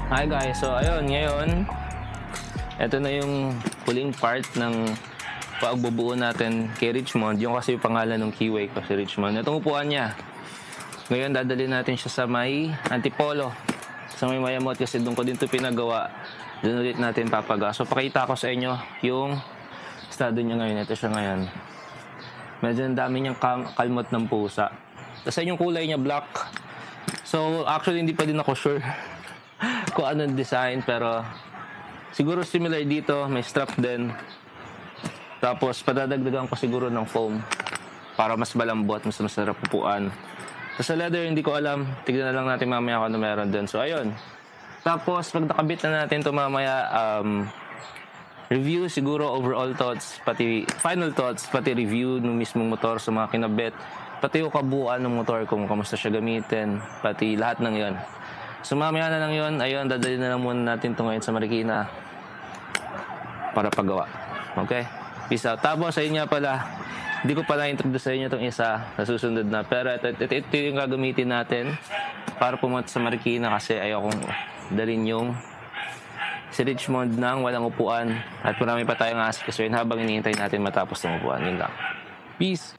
Hi guys, so ayun, ngayon ito na yung huling part ng pagbubuo natin kay Richmond. Yung kasi yung pangalan ng keyway ko si Richmond. Itong upuan niya, ngayon dadalhin natin siya sa may Antipolo, sa may Mayamot, kasi doon ko din ito pinagawa. Doon ulit natin papaga. So pakita ko sa inyo yung estado niya ngayon. Ito siya ngayon. Medyo ang dami niyang kalmot ng pusa. Tapos yung kulay niya black. So actually hindi pa din ako sure kung anong design, pero siguro similar dito, may strap din. Tapos padadagdagan ko siguro ng foam para mas malambot, mas masarap upuan. Sa leather hindi ko alam, tignan na lang natin mamaya kung ano meron din. So ayun, tapos pag nakabit na natin ito mamaya, review siguro, overall thoughts, pati final thoughts, pati review ng mismong motor sa mga kinabit, pati yung kabuuan ng motor, kung kamusta siya gamitin, pati lahat ng yon. So mamaya na lang yun. Ayun, dadalhin na lang muna natin ito ngayon sa Marikina para paggawa. Okay? Peace out. Tapos ayun nga pala, hindi ko pala introduce sa inyo itong isa na susunod na. Pero ito yung gagamitin natin para pumunta sa Marikina, kasi ayokong dalhin yung si Richmond ng walang upuan. At marami pa tayong asikasuhin habang iniintay natin matapos ng upuan. Yun lang. Peace!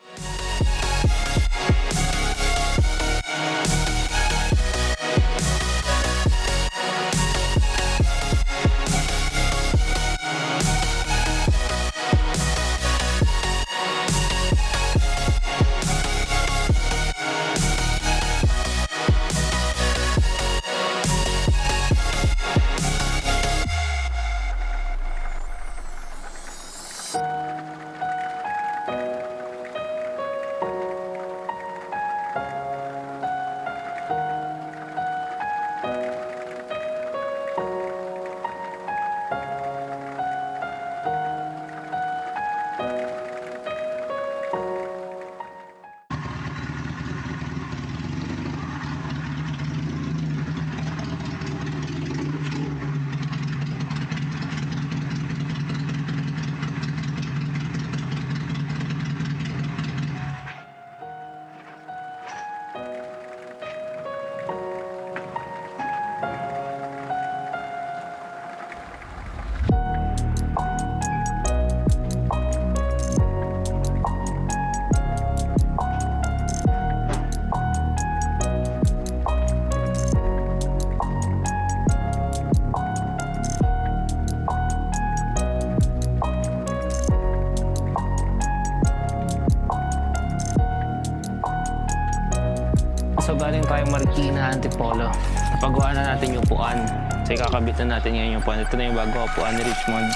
So galing tayong Marikina, Antipolo. Napagawa na natin yung upuan. So ikakabit na natin ngayon yung upuan. Ito na yung bago upuan ni Richmond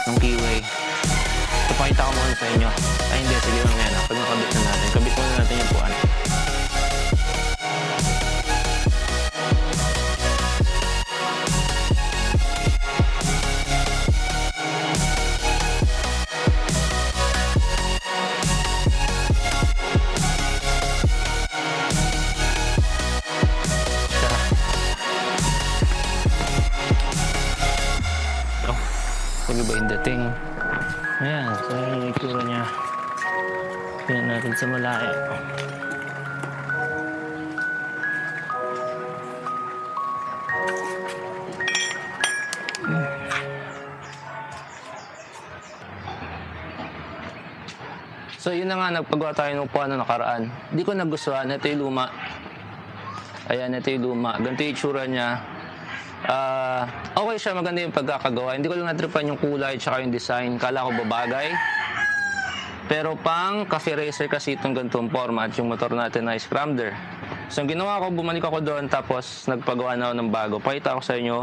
ng keyway. So pakita ko muna sa inyo. Ay hindi, sige mamaya na. Pag nakabit na natin, kabit muna natin yung upuan. Pag iba yung dating. Ayan, so yung itsura niya. Tingnan natin sa malayo. So yun na nga, nagpagawa tayo ng upuan na nakaraan. Hindi ko nagustuhan. Ito yung luma. Ayan, ito yung luma. Ganito yung itsura niya. Okay siya, maganda yung pagkakagawa. Hindi ko lang natripan yung kulay tsaka yung design. Kala ko babagay. Pero pang cafe racer kasi itong ganitong format, yung motor natin na scrambler. So ang ginawa ko, bumalik ako doon tapos nagpagawa na ako ng bago. Pakita ko sa inyo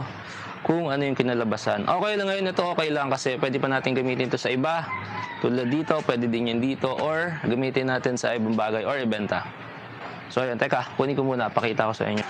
kung ano yung kinalabasan. Okay lang ngayon, ito okay lang kasi pwede pa natin gamitin ito sa iba. Tulad dito, pwede din yan dito or gamitin natin sa ibang bagay or ibenta. So ayun, teka, kunin ko muna, pakita ko sa inyo.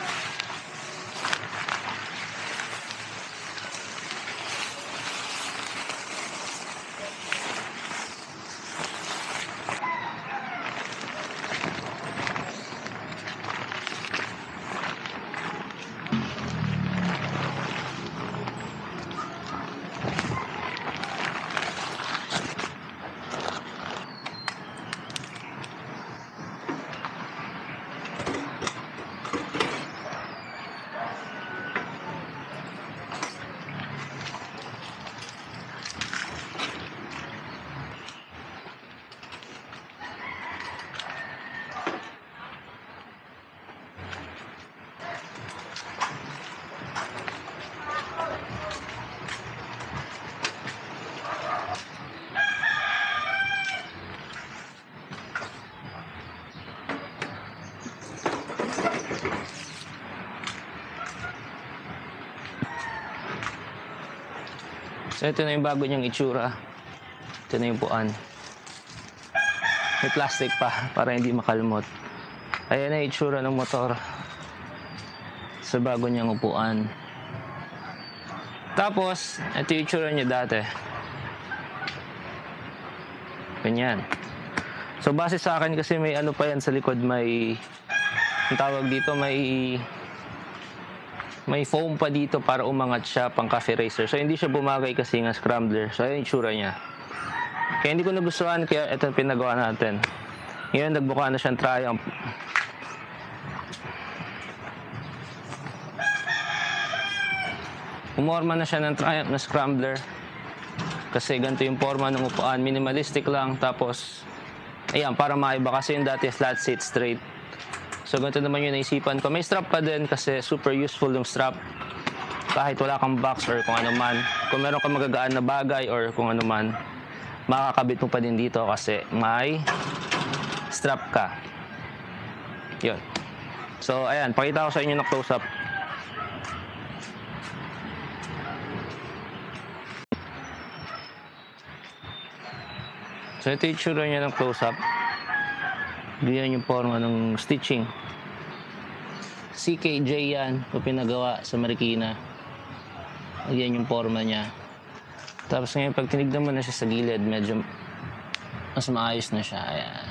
So ito na yung bago niyang itsura. Ito na yung upuan. May plastic pa para hindi makalmot. Ayan na yung itsura ng motor sa bago niyang upuan. Tapos, ito yung itsura niya dati. Ganyan. So base sa akin kasi may ano pa yan sa likod, may ang tawag dito, may foam pa dito para umangat siya pang cafe racer. So hindi siya bumagay kasi nga scrambler. So ayun yung itsura niya. Kaya hindi ko nagustuhan, kaya ito pinagawa natin. Ngayon nagbuka na siyang Triumph. Umorma na siya ng Triumph na scrambler. Kasi ganito yung forma ng upuan. Minimalistic lang. Tapos, ayan, para maiba kasi yung dati flat seat straight. So ganito naman yung naisipan ko. May strap pa din kasi super useful yung strap. Kahit wala kang box or kung ano man. Kung meron kang magagaan na bagay or kung ano man, makakabit mo pa din dito kasi may strap ka. Yun. So ayan, pakita ko sa inyo na close up. So ito yung itsura niya ng close up. Diyan yung forma ng stitching. CKJ yan, o pinagawa sa Marikina. Ayan yung forma niya. Tapos ngayon, pag tinignan mo na siya sa gilid, medyo mas maayos na siya. Ayan.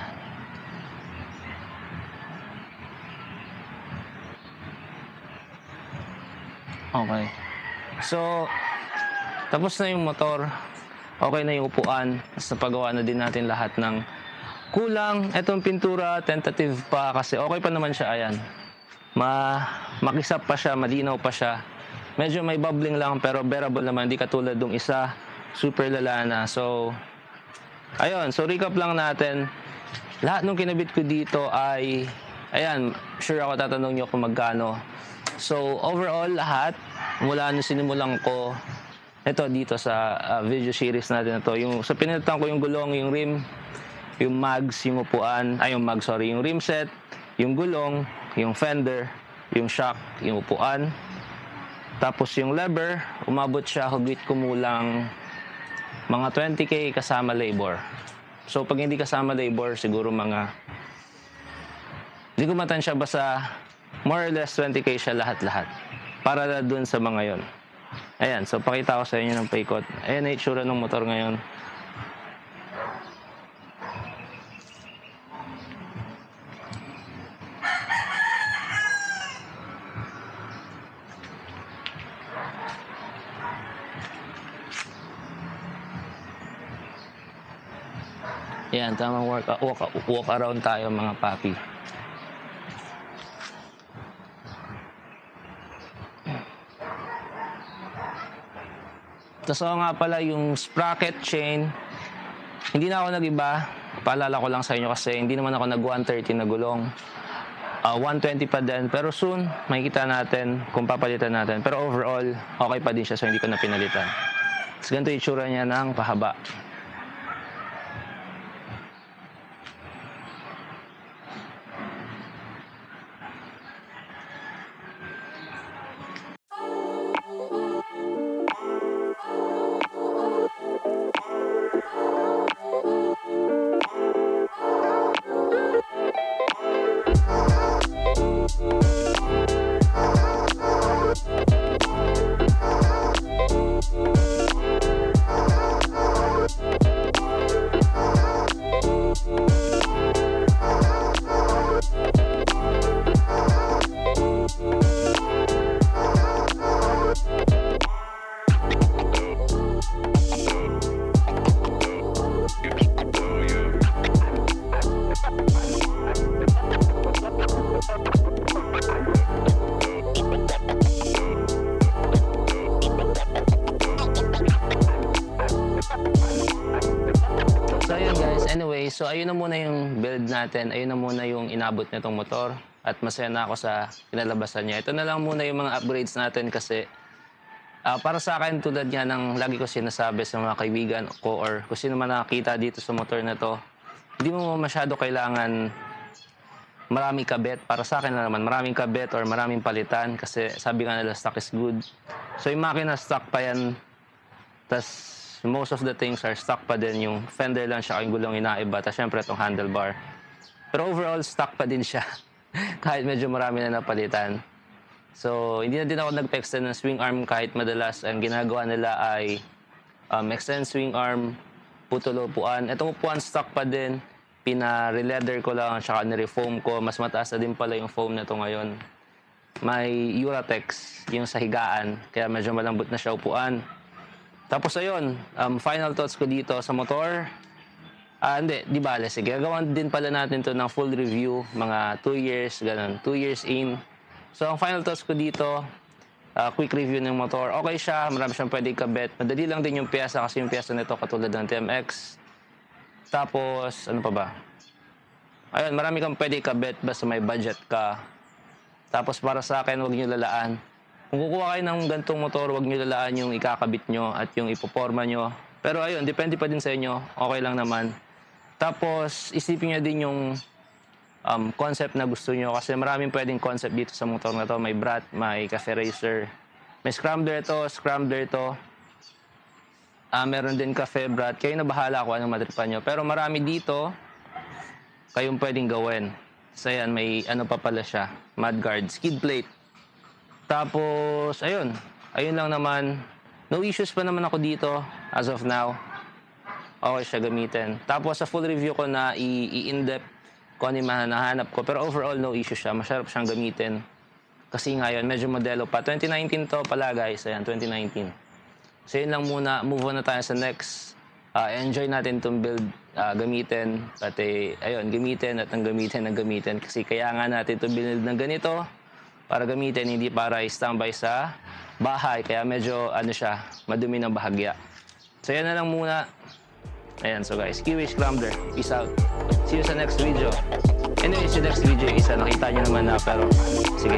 Okay. So, tapos na yung motor. Okay na yung upuan. Tapos napagawa na din natin lahat ng kulang. Etong pintura, tentative pa kasi okay pa naman siya. Ayan. Makisap pa siya, malinaw pa siya. Medyo may bubbling lang pero bearable naman. Di katulad ng isa, super lala na. So, ayun. So, recap lang natin. Lahat ng kinabit ko dito ay, ayan, sure ako tatanong nyo kung magkano. So, overall, lahat, mula nung sinimulan ko, ito dito sa video series natin na to. So, pinilitan ko yung gulong, yung rim, yung mags, yung upuan, yung rim set, yung gulong, yung fender, yung shock, yung upuan. Tapos yung lever, umabot siya, hugit kumulang mga 20k kasama labor. So pag hindi kasama labor, siguro mga, hindi ko matansya, basta more or less 20k siya lahat-lahat. Para na dun sa mga yon. Ayan, so pakita ko sa inyo ng paikot. Ayan na itsura ng motor ngayon. Yan, tamang walk around tayo mga papi. Tapos nga pala yung sprocket chain, hindi na ako nag-iba. paalala ko lang sa inyo kasi hindi naman ako nag 130 na gulong. 120 pa din, pero soon makikita natin kung papalitan natin. Pero overall, okay pa din siya, so hindi ko na pinalitan. So ganito yung itsura niya ng pahaba. So ayun guys, anyway, so ayun na muna yung build natin, ayun na muna yung inabot nitong motor at masaya na ako sa kinalabasan niya. Ito na lang muna yung mga upgrades natin kasi para sa akin tulad nga ng lagi ko sinasabi sa mga kaibigan ko or kung sino man nakakita dito sa motor na to, hindi mo masyado kailangan maraming kabit. Para sa akin na naman, maraming kabit or maraming palitan kasi sabi nga nila stock is good. So yung makina stock pa yan, tas most of the things are stock pa din. Yung fender lang siya, yung gulong inaiba, tas syempre itong handlebar. Pero overall, stock pa din siya kahit medyo marami na napalitan. So hindi na din ako nagpa-extend ng swing arm kahit madalas ang ginagawa nila ay extend swing arm, putol upuan. Itong upuan stock pa din, pina-re-leather ko lang, tsaka ni-reform ko. Mas mataas na din pala yung foam na to ngayon. May Uratex, yung sa higaan, kaya medyo malambot na siya upuan. Tapos ayun, final thoughts ko dito sa motor. Hindi, di bale, sige. Gagawan din pala natin to ng full review, mga 2 years, ganun, 2 years in. So ang final thoughts ko dito, quick review ng motor. Okay siya, marami siyang pwedeng kabit. Madali lang din yung piyesa kasi yung piyesa nito katulad ng TMX. Tapos, ano pa ba? Ayun, marami kang pwedeng kabit basta may budget ka. Tapos para sa akin, huwag nyo lalaan. Kung kukuha kayo ng gantong motor, huwag nyo lalaan yung ikakabit nyo at yung ipoporma nyo. Pero ayun, depende pa din sa inyo. Okay lang naman. Tapos, isipin nyo din yung concept na gusto nyo. Kasi maraming pwedeng concept dito sa motor na to. May brat, may cafe racer. May scrambler to, scrambler to. Meron din cafe brat. Kayo na bahala kung anong matripan nyo. Pero marami dito kayong pwedeng gawin. So yan, may ano pa pala siya. Mudguard, skid plate. Tapos, ayun. Ayun lang naman. No issues pa naman ako dito as of now. Okay siya gamitin. Tapos, sa full review ko na i-in-depth kung ano yung nahanap ko. Pero overall, no issues siya. Masarap siyang gamitin. Kasi ngayon, medyo modelo pa. 2019 to pala guys. Ayan, 2019. So, yun lang muna. Move on na tayo sa next. Enjoy natin itong build gamitin. Pati, ayun, gamitin at ang gamitin. Kasi kaya nga natin ito build ng ganito. Para gamitin, hindi para i-standby sa bahay. Kaya medyo, ano siya, madumi ng bahagya. So, yan na lang muna. Ayan, so guys, Kiwi Scrambler. Peace out. See you sa next video. Anyway, sa next video, isa nakita nyo naman na, pero, sige.